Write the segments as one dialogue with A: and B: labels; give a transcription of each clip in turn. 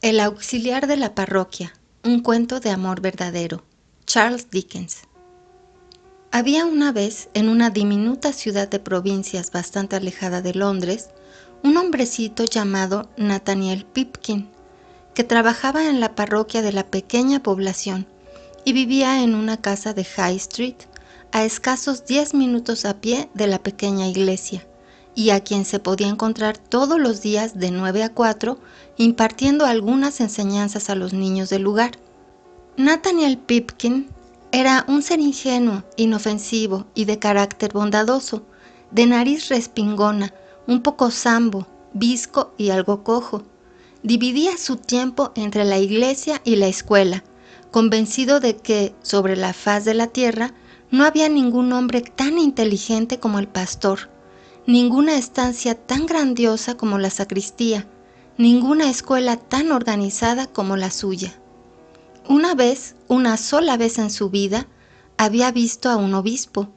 A: El auxiliar de la parroquia, un cuento de amor verdadero. Charles Dickens. Había una vez, en una diminuta ciudad de provincias bastante alejada de Londres, un hombrecito llamado Nathaniel Pipkin, que trabajaba en la parroquia de la pequeña población y vivía en una casa de High Street, a escasos 10 minutos a pie de la pequeña iglesia, y a quien se podía encontrar todos los días de 9 a 4, impartiendo algunas enseñanzas a los niños del lugar. Nathaniel Pipkin era un ser ingenuo, inofensivo y de carácter bondadoso, de nariz respingona, un poco zambo, bizco y algo cojo. Dividía su tiempo entre la iglesia y la escuela, convencido de que, sobre la faz de la tierra, no había ningún hombre tan inteligente como el pastor, ninguna estancia tan grandiosa como la sacristía, ninguna escuela tan organizada como la suya. Una sola vez en su vida, había visto a un obispo,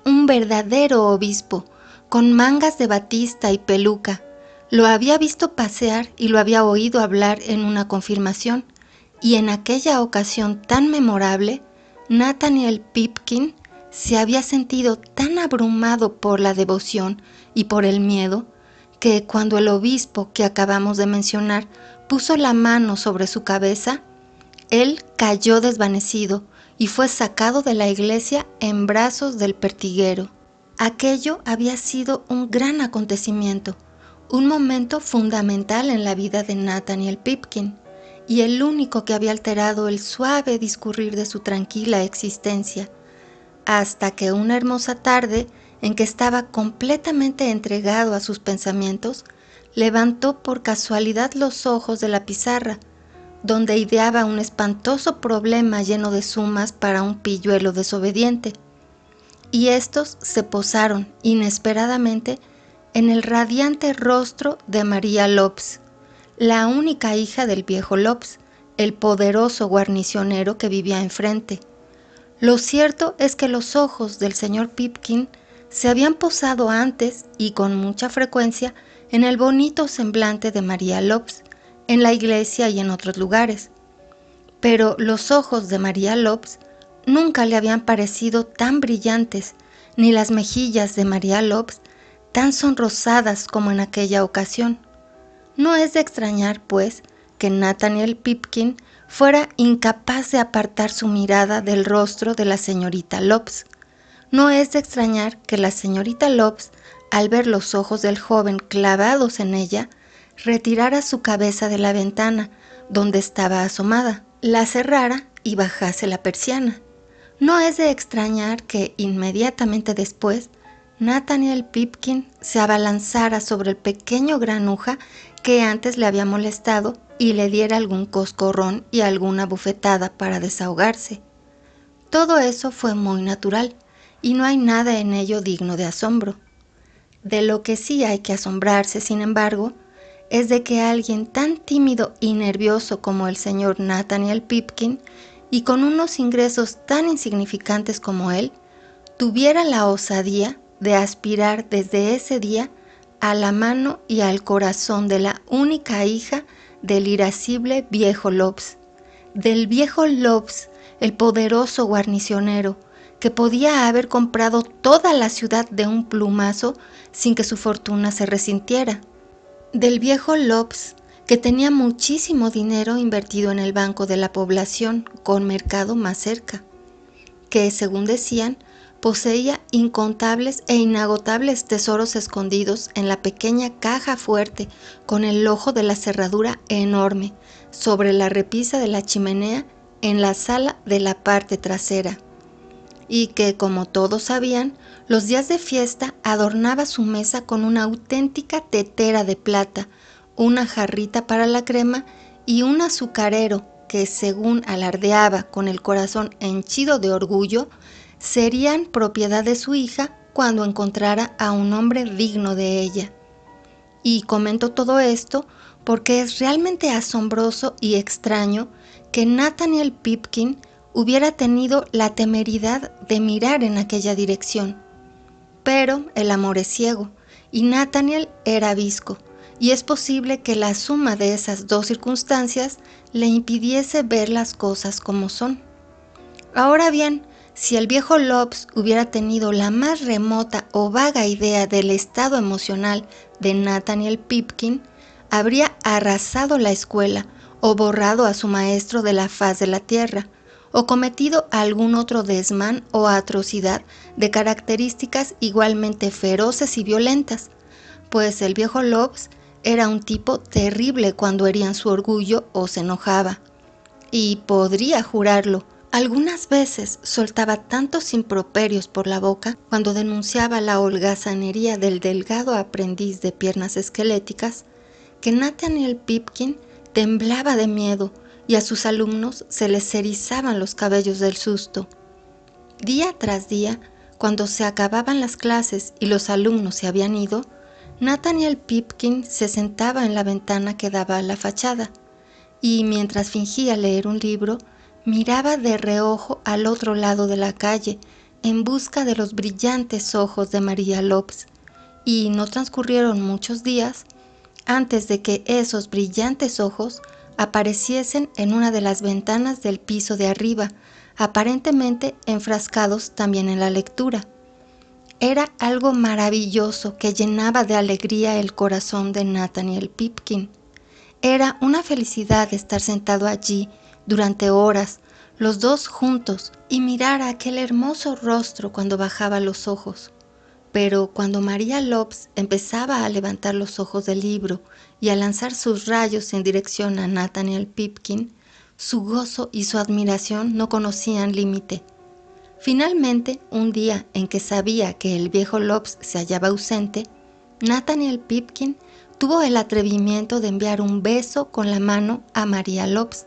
A: un verdadero obispo, con mangas de batista y peluca. Lo había visto pasear y lo había oído hablar en una confirmación, y en aquella ocasión tan memorable, Nathaniel Pipkin se había sentido tan abrumado por la devoción y por el miedo, que cuando el obispo que acabamos de mencionar puso la mano sobre su cabeza, él cayó desvanecido y fue sacado de la iglesia en brazos del pertiguero. Aquello había sido un gran acontecimiento, un momento fundamental en la vida de Nathaniel Pipkin, y el único que había alterado el suave discurrir de su tranquila existencia, hasta que una hermosa tarde, en que estaba completamente entregado a sus pensamientos, levantó por casualidad los ojos de la pizarra, donde ideaba un espantoso problema lleno de sumas para un pilluelo desobediente, y estos se posaron inesperadamente en el radiante rostro de María Lobbs, la única hija del viejo Lobbs, el poderoso guarnicionero que vivía enfrente. Lo cierto es que los ojos del señor Pipkin se habían posado antes y con mucha frecuencia en el bonito semblante de María Lobbs, en la iglesia y en otros lugares. Pero los ojos de María Lobbs nunca le habían parecido tan brillantes, ni las mejillas de María Lobbs tan sonrosadas como en aquella ocasión. No es de extrañar, pues, que Nathaniel Pipkin fuera incapaz de apartar su mirada del rostro de la señorita Lobbs. No es de extrañar que la señorita Lobbs, al ver los ojos del joven clavados en ella, retirara su cabeza de la ventana donde estaba asomada, la cerrara y bajase la persiana. No es de extrañar que inmediatamente después Nathaniel Pipkin se abalanzara sobre el pequeño granuja que antes le había molestado y le diera algún coscorrón y alguna bufetada para desahogarse. Todo eso fue muy natural y no hay nada en ello digno de asombro. De lo que sí hay que asombrarse, sin embargo, es de que alguien tan tímido y nervioso como el señor Nathaniel Pipkin, y con unos ingresos tan insignificantes como él, tuviera la osadía de aspirar desde ese día a la mano y al corazón de la única hija del irascible viejo Lobbs, del viejo Lobbs, el poderoso guarnicionero, que podía haber comprado toda la ciudad de un plumazo sin que su fortuna se resintiera, del viejo Lobbs, que tenía muchísimo dinero invertido en el banco de la población con mercado más cerca, que, según decían, poseía incontables e inagotables tesoros escondidos en la pequeña caja fuerte con el ojo de la cerradura enorme sobre la repisa de la chimenea en la sala de la parte trasera, y que, como todos sabían, los días de fiesta adornaba su mesa con una auténtica tetera de plata, una jarrita para la crema y un azucarero que, según alardeaba con el corazón henchido de orgullo, serían propiedad de su hija cuando encontrara a un hombre digno de ella. Y comento todo esto porque es realmente asombroso y extraño que Nathaniel Pipkin hubiera tenido la temeridad de mirar en aquella dirección. Pero el amor es ciego, y Nathaniel era visco, y es posible que la suma de esas dos circunstancias le impidiese ver las cosas como son. Ahora bien, si el viejo Lobbs hubiera tenido la más remota o vaga idea del estado emocional de Nathaniel Pipkin, habría arrasado la escuela o borrado a su maestro de la faz de la tierra, o cometido algún otro desmán o atrocidad de características igualmente feroces y violentas, pues el viejo Lobbs era un tipo terrible cuando herían su orgullo o se enojaba. Y podría jurarlo, algunas veces soltaba tantos improperios por la boca cuando denunciaba la holgazanería del delgado aprendiz de piernas esqueléticas, que Nathaniel Pipkin temblaba de miedo y a sus alumnos se les erizaban los cabellos del susto. Día tras día, cuando se acababan las clases y los alumnos se habían ido, Nathaniel Pipkin se sentaba en la ventana que daba a la fachada y, mientras fingía leer un libro, miraba de reojo al otro lado de la calle en busca de los brillantes ojos de María Lobbs, y no transcurrieron muchos días antes de que esos brillantes ojos apareciesen en una de las ventanas del piso de arriba, aparentemente enfrascados también en la lectura. Era algo maravilloso que llenaba de alegría el corazón de Nathaniel Pipkin. Era una felicidad estar sentado allí durante horas, los dos juntos, y mirar aquel hermoso rostro cuando bajaba los ojos. Pero cuando María Lobbs empezaba a levantar los ojos del libro y a lanzar sus rayos en dirección a Nathaniel Pipkin, su gozo y su admiración no conocían límite. Finalmente, un día en que sabía que el viejo Lobbs se hallaba ausente, Nathaniel Pipkin tuvo el atrevimiento de enviar un beso con la mano a María Lobbs,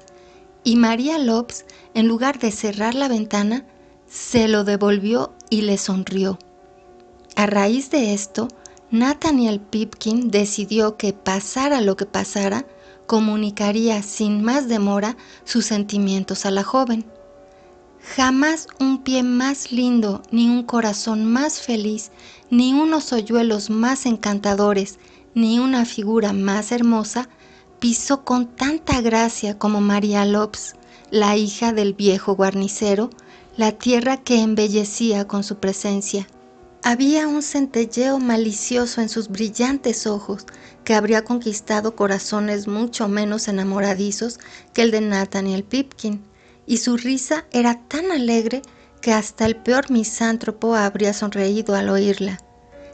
A: y María Lobbs, en lugar de cerrar la ventana, se lo devolvió y le sonrió. A raíz de esto, Nathaniel Pipkin decidió que, pasara lo que pasara, comunicaría sin más demora sus sentimientos a la joven. Jamás un pie más lindo, ni un corazón más feliz, ni unos hoyuelos más encantadores, ni una figura más hermosa pisó con tanta gracia como María Lobbs, la hija del viejo guarnicero, la tierra que embellecía con su presencia. Había un centelleo malicioso en sus brillantes ojos que habría conquistado corazones mucho menos enamoradizos que el de Nathaniel Pipkin, y su risa era tan alegre que hasta el peor misántropo habría sonreído al oírla.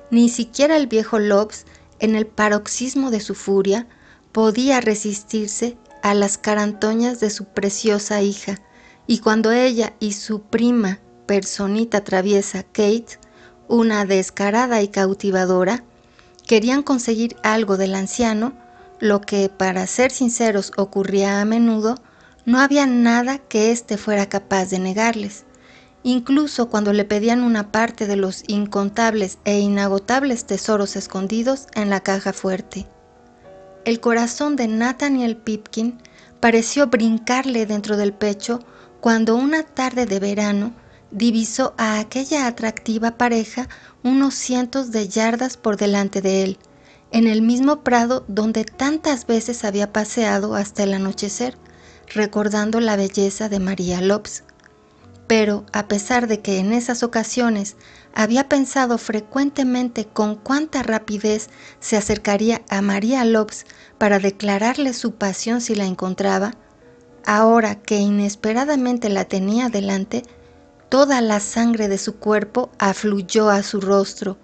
A: Ni siquiera el viejo Lobbs, en el paroxismo de su furia, podía resistirse a las carantoñas de su preciosa hija, y cuando ella y su prima, personita traviesa Kate, una descarada y cautivadora, querían conseguir algo del anciano, lo que, para ser sinceros, ocurría a menudo, no había nada que éste fuera capaz de negarles, incluso cuando le pedían una parte de los incontables e inagotables tesoros escondidos en la caja fuerte. El corazón de Nathaniel Pipkin pareció brincarle dentro del pecho cuando una tarde de verano divisó a aquella atractiva pareja unos cientos de yardas por delante de él, en el mismo prado donde tantas veces había paseado hasta el anochecer, recordando la belleza de María Lobbs. Pero, a pesar de que en esas ocasiones había pensado frecuentemente con cuánta rapidez se acercaría a María Lobbs para declararle su pasión si la encontraba, ahora que inesperadamente la tenía delante, toda la sangre de su cuerpo afluyó a su rostro,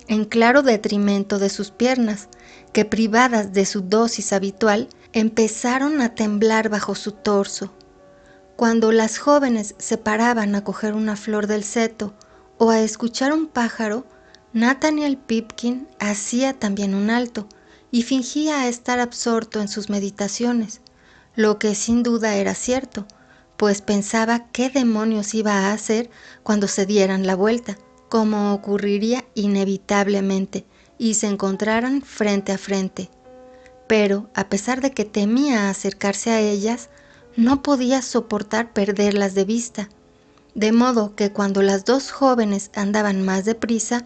A: en claro detrimento de sus piernas, que, privadas de su dosis habitual, empezaron a temblar bajo su torso. Cuando las jóvenes se paraban a coger una flor del seto o a escuchar un pájaro, Nathaniel Pipkin hacía también un alto y fingía estar absorto en sus meditaciones, lo que sin duda era cierto, pues pensaba qué demonios iba a hacer cuando se dieran la vuelta, como ocurriría inevitablemente, y se encontraran frente a frente. Pero, a pesar de que temía acercarse a ellas, no podía soportar perderlas de vista, de modo que cuando las dos jóvenes andaban más deprisa,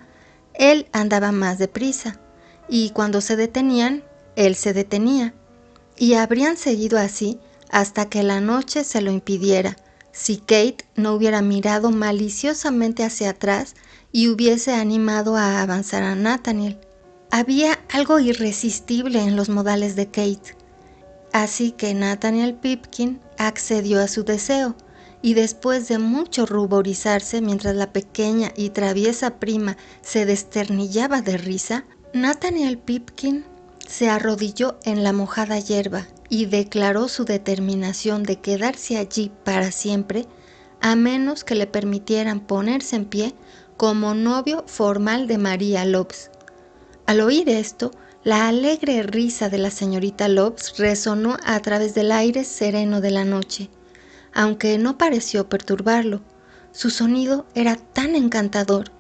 A: él andaba más deprisa, y cuando se detenían, él se detenía, y habrían seguido así hasta que la noche se lo impidiera, si Kate no hubiera mirado maliciosamente hacia atrás y hubiese animado a avanzar a Nathaniel. Había algo irresistible en los modales de Kate, así que Nathaniel Pipkin accedió a su deseo, y después de mucho ruborizarse mientras la pequeña y traviesa prima se desternillaba de risa, Nathaniel Pipkin se arrodilló en la mojada hierba y declaró su determinación de quedarse allí para siempre, a menos que le permitieran ponerse en pie como novio formal de María Lobbs. Al oír esto, la alegre risa de la señorita Lobbs resonó a través del aire sereno de la noche, aunque no pareció perturbarlo. Su sonido era tan encantador,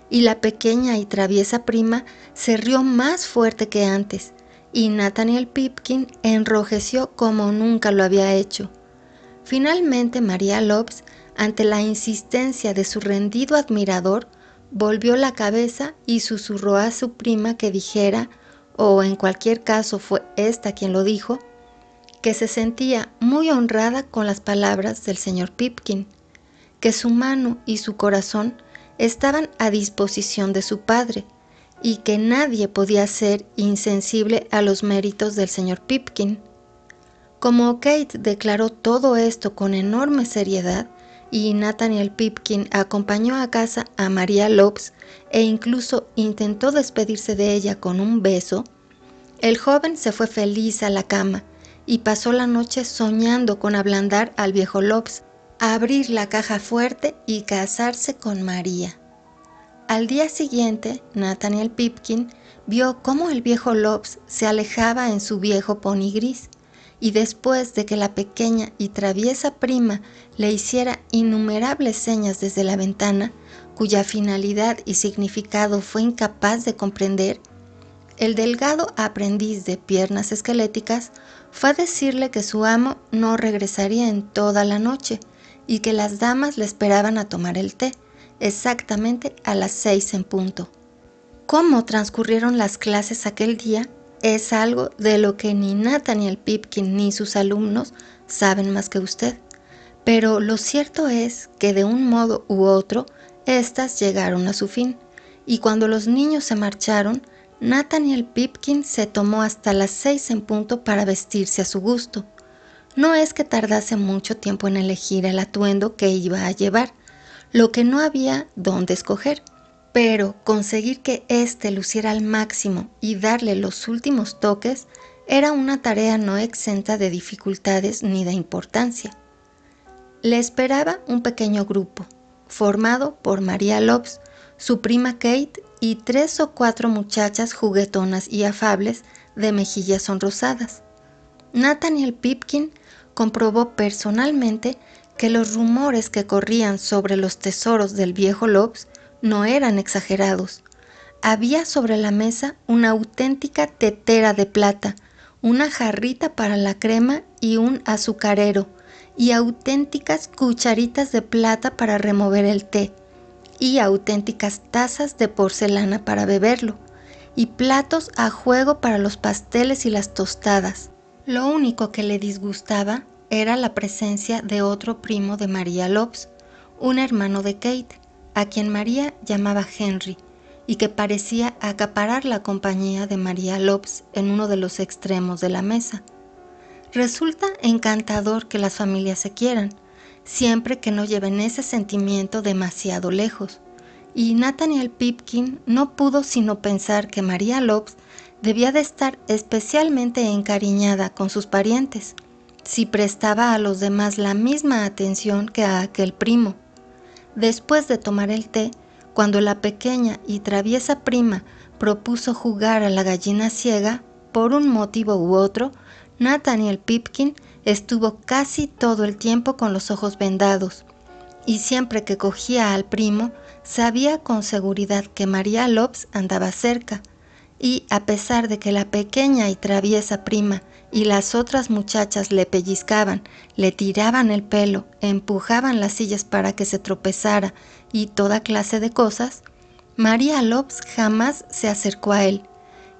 A: y la pequeña y traviesa prima se rió más fuerte que antes, y Nathaniel Pipkin enrojeció como nunca lo había hecho. Finalmente María Lobbs, ante la insistencia de su rendido admirador, volvió la cabeza y susurró a su prima que dijera, o en cualquier caso fue esta quien lo dijo, que se sentía muy honrada con las palabras del señor Pipkin, que su mano y su corazón estaban a disposición de su padre, y que nadie podía ser insensible a los méritos del señor Pipkin. Como Kate declaró todo esto con enorme seriedad, y Nathaniel Pipkin acompañó a casa a María Lobbs e incluso intentó despedirse de ella con un beso, el joven se fue feliz a la cama y pasó la noche soñando con ablandar al viejo Lobbs, abrir la caja fuerte y casarse con María. Al día siguiente, Nathaniel Pipkin vio cómo el viejo Lobbs se alejaba en su viejo pony gris, y después de que la pequeña y traviesa prima le hiciera innumerables señas desde la ventana, cuya finalidad y significado fue incapaz de comprender, el delgado aprendiz de piernas esqueléticas fue a decirle que su amo no regresaría en toda la noche y que las damas le esperaban a tomar el té, exactamente a las 6 en punto. Cómo transcurrieron las clases aquel día es algo de lo que ni Nathaniel Pipkin ni sus alumnos saben más que usted, pero lo cierto es que de un modo u otro éstas llegaron a su fin, y cuando los niños se marcharon, Nathaniel Pipkin se tomó hasta las 6 en punto para vestirse a su gusto. No es que tardase mucho tiempo en elegir el atuendo que iba a llevar, lo que no había dónde escoger, pero conseguir que éste luciera al máximo y darle los últimos toques era una tarea no exenta de dificultades ni de importancia. Le esperaba un pequeño grupo, formado por María Lobbs, su prima Kate y 3 o 4 muchachas juguetonas y afables de mejillas sonrosadas. Nathaniel Pipkin comprobó personalmente que los rumores que corrían sobre los tesoros del viejo Lobbs no eran exagerados. Había sobre la mesa una auténtica tetera de plata, una jarrita para la crema y un azucarero, y auténticas cucharitas de plata para remover el té, y auténticas tazas de porcelana para beberlo, y platos a juego para los pasteles y las tostadas. Lo único que le disgustaba era la presencia de otro primo de María Lobbs, un hermano de Kate, a quien María llamaba Henry, y que parecía acaparar la compañía de María Lobbs en uno de los extremos de la mesa. Resulta encantador que las familias se quieran, siempre que no lleven ese sentimiento demasiado lejos, y Nathaniel Pipkin no pudo sino pensar que María Lobbs debía de estar especialmente encariñada con sus parientes, si prestaba a los demás la misma atención que a aquel primo. Después de tomar el té, cuando la pequeña y traviesa prima propuso jugar a la gallina ciega, por un motivo u otro, Nathaniel Pipkin estuvo casi todo el tiempo con los ojos vendados, y siempre que cogía al primo, sabía con seguridad que María Lobbs andaba cerca, y a pesar de que la pequeña y traviesa prima y las otras muchachas le pellizcaban, le tiraban el pelo, empujaban las sillas para que se tropezara y toda clase de cosas, María Lobbs jamás se acercó a él,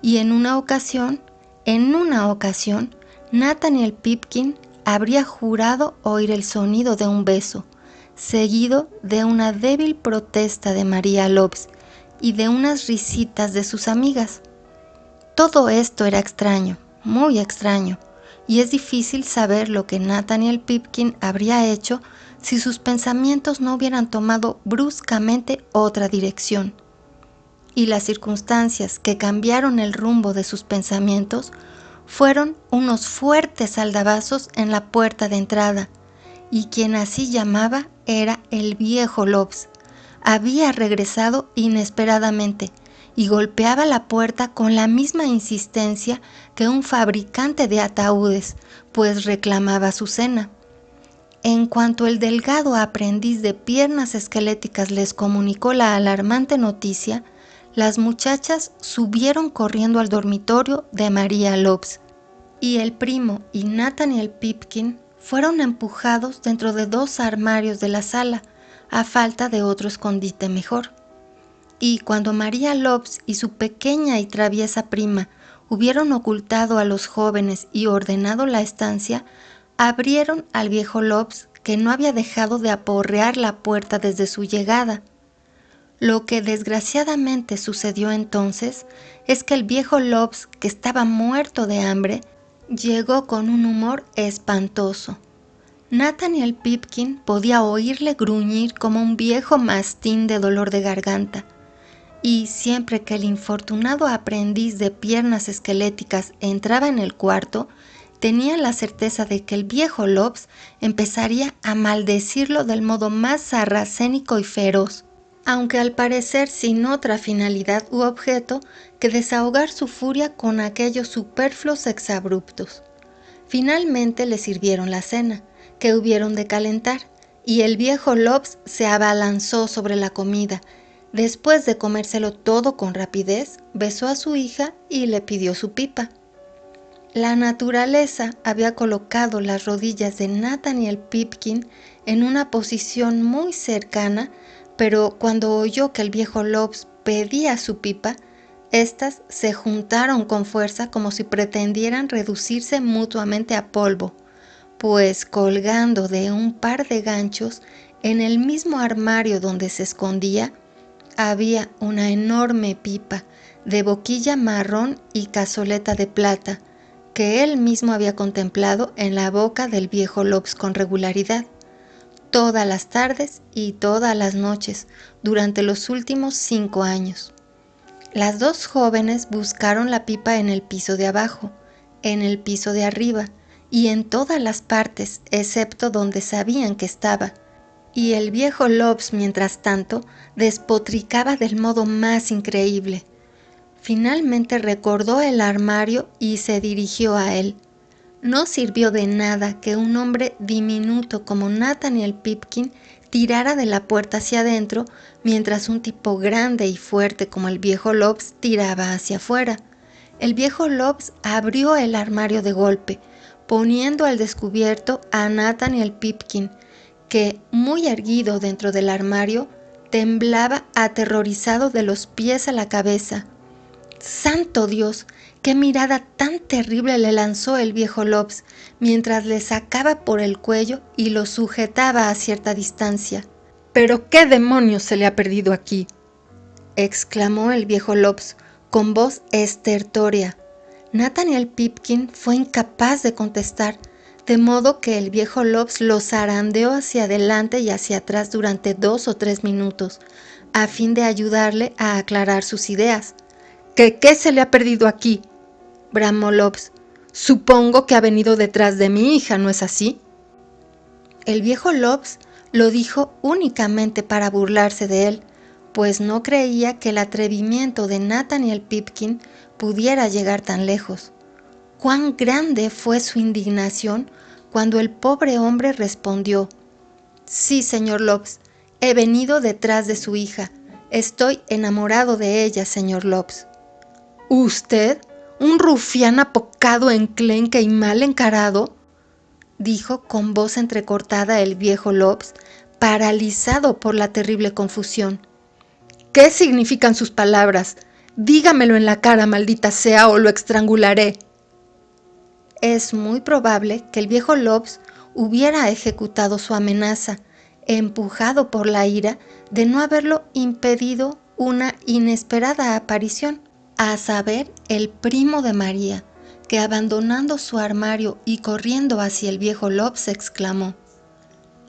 A: y en una ocasión En una ocasión, Nathaniel Pipkin habría jurado oír el sonido de un beso, seguido de una débil protesta de María Lobbs y de unas risitas de sus amigas. Todo esto era extraño, muy extraño, y es difícil saber lo que Nathaniel Pipkin habría hecho si sus pensamientos no hubieran tomado bruscamente otra dirección. Y las circunstancias que cambiaron el rumbo de sus pensamientos fueron unos fuertes aldabazos en la puerta de entrada, y quien así llamaba era el viejo Lobbs. Había regresado inesperadamente y golpeaba la puerta con la misma insistencia que un fabricante de ataúdes, pues reclamaba su cena. En cuanto el delgado aprendiz de piernas esqueléticas les comunicó la alarmante noticia, las muchachas subieron corriendo al dormitorio de María Lobbs, y el primo y Nathaniel Pipkin fueron empujados dentro de 2 armarios de la sala, a falta de otro escondite mejor. Y cuando María Lobbs y su pequeña y traviesa prima hubieron ocultado a los jóvenes y ordenado la estancia, abrieron al viejo Lobbs, que no había dejado de aporrear la puerta desde su llegada. Lo que desgraciadamente sucedió entonces es que el viejo Lobbs, que estaba muerto de hambre, llegó con un humor espantoso. Nathaniel Pipkin podía oírle gruñir como un viejo mastín de dolor de garganta, y siempre que el infortunado aprendiz de piernas esqueléticas entraba en el cuarto, tenía la certeza de que el viejo Lobbs empezaría a maldecirlo del modo más sarracénico y feroz, aunque al parecer sin otra finalidad u objeto que desahogar su furia con aquellos superfluos exabruptos. Finalmente le sirvieron la cena, que hubieron de calentar, y el viejo Lobbs se abalanzó sobre la comida. Después de comérselo todo con rapidez, besó a su hija y le pidió su pipa. La naturaleza había colocado las rodillas de Nathaniel Pipkin en una posición muy cercana, pero cuando oyó que el viejo Lobbs pedía su pipa, estas se juntaron con fuerza como si pretendieran reducirse mutuamente a polvo, pues colgando de un par de ganchos en el mismo armario donde se escondía, había una enorme pipa de boquilla marrón y cazoleta de plata, que él mismo había contemplado en la boca del viejo Lobbs con regularidad, todas las tardes y todas las noches, durante los últimos 5 años. Las 2 jóvenes buscaron la pipa en el piso de abajo, en el piso de arriba y en todas las partes, excepto donde sabían que estaba. Y el viejo Lobbs, mientras tanto, despotricaba del modo más increíble. Finalmente recordó el armario y se dirigió a él. No sirvió de nada que un hombre diminuto como Nathaniel Pipkin tirara de la puerta hacia adentro, mientras un tipo grande y fuerte como el viejo Lobbs tiraba hacia afuera. El viejo Lobbs abrió el armario de golpe, poniendo al descubierto a Nathaniel Pipkin, que, muy erguido dentro del armario, temblaba aterrorizado de los pies a la cabeza. ¡Santo Dios! ¡Qué mirada tan terrible le lanzó el viejo Lobbs mientras le sacaba por el cuello y lo sujetaba a cierta distancia! «¿Pero qué demonios se le ha perdido aquí?», exclamó el viejo Lobbs con voz estertórea. Nathaniel Pipkin fue incapaz de contestar, de modo que el viejo Lobbs lo zarandeó hacia adelante y hacia atrás durante 2 o 3 minutos, a fin de ayudarle a aclarar sus ideas. «¿Qué se le ha perdido aquí?», bramó Lobbs. «Supongo que ha venido detrás de mi hija, ¿no es así?». El viejo Lobbs lo dijo únicamente para burlarse de él, pues no creía que el atrevimiento de Nathaniel Pipkin pudiera llegar tan lejos. Cuán grande fue su indignación cuando el pobre hombre respondió: «Sí, señor Lobbs, he venido detrás de su hija. Estoy enamorado de ella, señor Lobbs». «¿Usted? ¿Un rufián apocado, enclenque y mal encarado?», dijo con voz entrecortada el viejo Lobbs, paralizado por la terrible confusión. «¿Qué significan sus palabras? Dígamelo en la cara, maldita sea, o lo estrangularé». es muy probable que el viejo Lobbs hubiera ejecutado su amenaza, empujado por la ira de no haberlo impedido una inesperada aparición, a saber, el primo de María, que abandonando su armario y corriendo hacia el viejo Lobbs exclamó: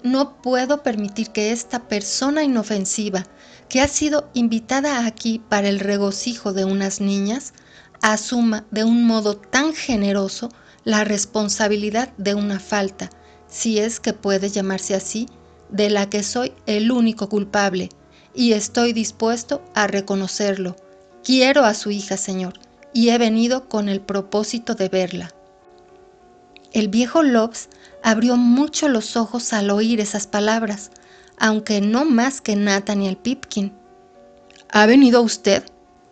A: «No puedo permitir que esta persona inofensiva, que ha sido invitada aquí para el regocijo de unas niñas, asuma de un modo tan generoso la responsabilidad de una falta, si es que puede llamarse así, de la que soy el único culpable, y estoy dispuesto a reconocerlo. Quiero a su hija, señor, y he venido con el propósito de verla». El viejo Lobbs abrió mucho los ojos al oír esas palabras, aunque no más que Nathaniel Pipkin. «¿Ha venido usted?»,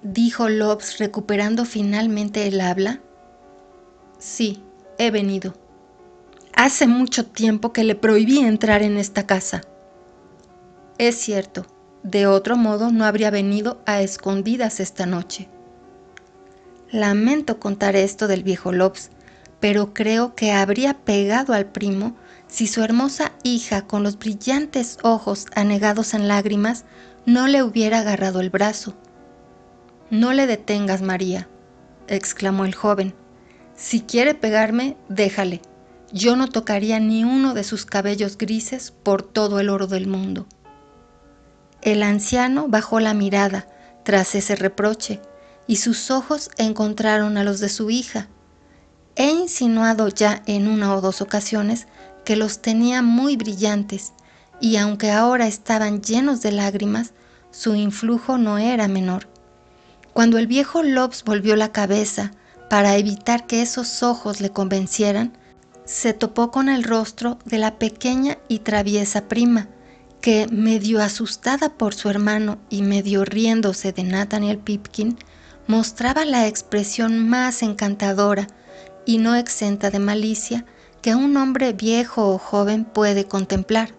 A: dijo Lobbs, recuperando finalmente el habla. «Sí, he venido. Hace mucho tiempo que le prohibí entrar en esta casa». «Es cierto, de otro modo no habría venido a escondidas esta noche». Lamento contar esto del viejo Lobbs, pero creo que habría pegado al primo si su hermosa hija, con los brillantes ojos anegados en lágrimas, no le hubiera agarrado el brazo. «No le detengas, María», exclamó el joven. «Si quiere pegarme, déjale. Yo no tocaría ni uno de sus cabellos grises por todo el oro del mundo». El anciano bajó la mirada tras ese reproche y sus ojos encontraron a los de su hija. He insinuado ya en una o dos ocasiones que los tenía muy brillantes, y aunque ahora estaban llenos de lágrimas, su influjo no era menor. Cuando el viejo Lobbs volvió la cabeza para evitar que esos ojos le convencieran, se topó con el rostro de la pequeña y traviesa prima, que, medio asustada por su hermano y medio riéndose de Nathaniel Pipkin, mostraba la expresión más encantadora y no exenta de malicia que un hombre viejo o joven puede contemplar.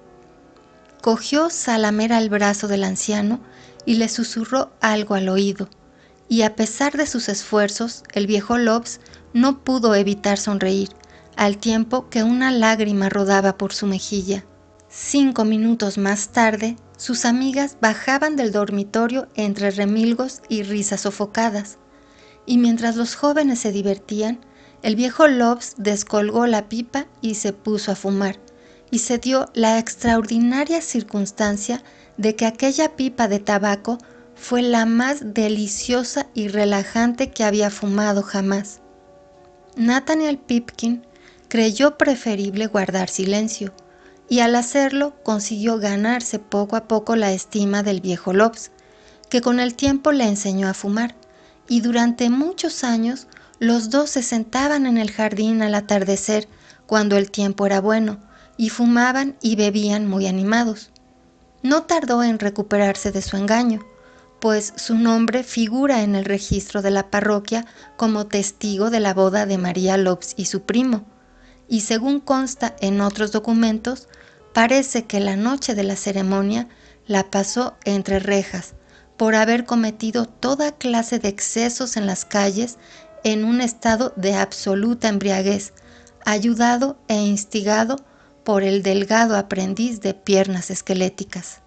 A: Cogió Zalamea el brazo del anciano y le susurró algo al oído, y a pesar de sus esfuerzos, el viejo Lobbs no pudo evitar sonreír, al tiempo que una lágrima rodaba por su mejilla. 5 minutos más tarde, sus amigas bajaban del dormitorio entre remilgos y risas sofocadas, y mientras los jóvenes se divertían, el viejo Lobbs descolgó la pipa y se puso a fumar, y se dio la extraordinaria circunstancia de que aquella pipa de tabaco fue la más deliciosa y relajante que había fumado jamás. Nathaniel Pipkin creyó preferible guardar silencio, y al hacerlo consiguió ganarse poco a poco la estima del viejo Lobbs, que con el tiempo le enseñó a fumar, y durante muchos años los dos se sentaban en el jardín al atardecer, cuando el tiempo era bueno, y fumaban y bebían muy animados. No tardó en recuperarse de su engaño, pues su nombre figura en el registro de la parroquia como testigo de la boda de María Lobbs y su primo, y según consta en otros documentos, parece que la noche de la ceremonia la pasó entre rejas, por haber cometido toda clase de excesos en las calles en un estado de absoluta embriaguez, ayudado e instigado por el delgado aprendiz de piernas esqueléticas.